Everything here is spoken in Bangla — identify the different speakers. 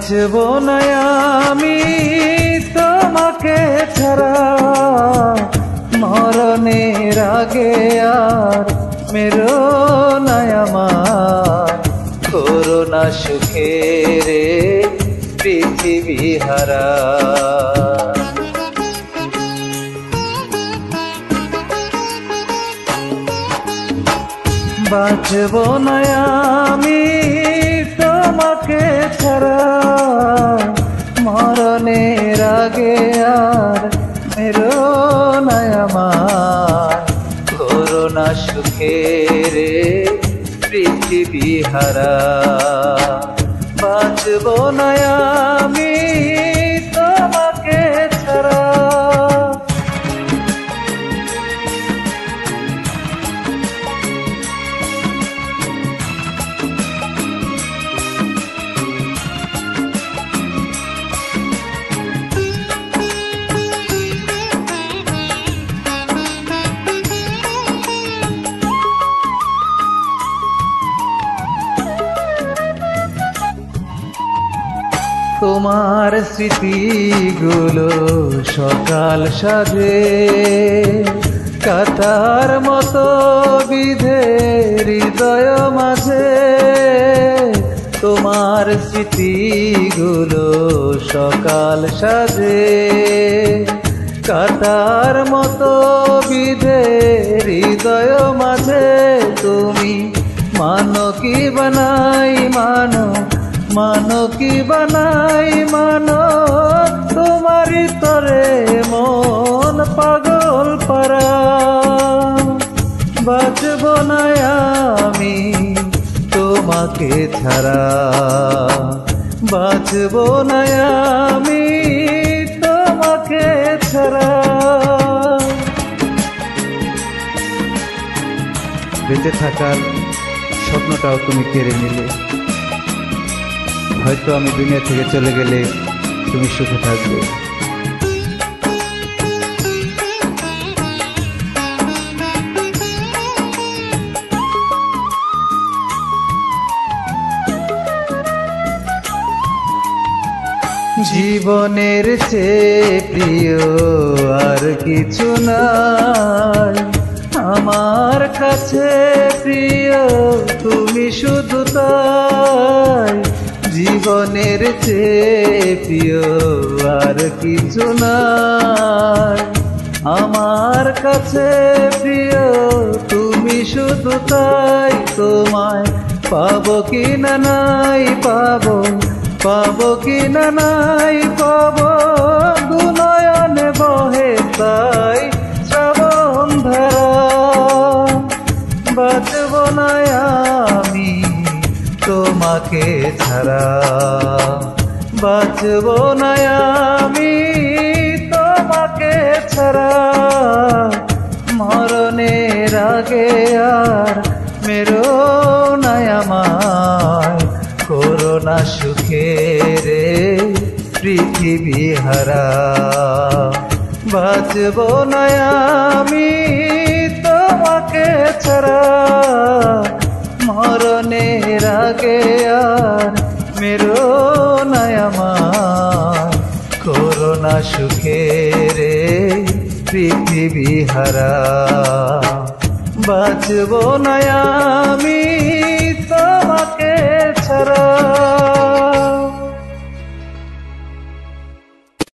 Speaker 1: বাঁচব না আমি তোমাকে ছাড়া, মরণের আগে আর মেরো না আমার, করোনা সুখের পৃথিবী হারা। বাঁচব না আমি তোমাকে ছাড়া, মরণের আগে আর মেরো না আমার, করোনা সুখের পৃথিবী হারা। বাঁচব না আমি তোমাকে ছাড়া। তোমার স্মৃতিগুলো সকাল সাজে, কাঁথার মতো বিধে হৃদয় মাঝে। তোমার স্মৃতিগুলো সকাল সাজে, কাঁথার মতো বিধে হৃদয় মাঝে। তুমি মানো কি বানাই মানো, মানো কি বানাই মানো, তোমারই তরে মন পাগল পারা। বাঁচব না আমি তোমাকে ছাড়া, বাঁচব না আমি তোমাকে ছাড়া। বেঁচে থাকার স্বপ্নটাও তুমি কেড়ে নিলে, হয়তো আমি দুনিয়া থেকে চলে গেলে তুমি সুখে থাকবে। জীবনের চেয়ে প্রিয় আর কিছু নাই, আমার কাছে প্রিয় তুমি শুধু তাই। জীবনের চেয়ে প্রিয় আর কিছু নাই, আমার কাছে প্রিয় তুমি শুধু তাই। তোমায় পাবো কি না নাই পাবো, পাবো কি না নাই পাবো, দুনয়নে বহে তাই শ্রাবণ ধারা। বাঁচব না আমি তোমাকে ছাড়া, বাঁচব না আমি তোমাকে ছাড়া। মরণের আগে আর মেরো না আমায়, করোনা সুখের পৃথিবী হারা। বাঁচব না আমি তোমাকে ছাড়া, মরণের আগে আর মেরো না আমায়, করোনা সুখের পৃথিবী হারা। বাঁচব না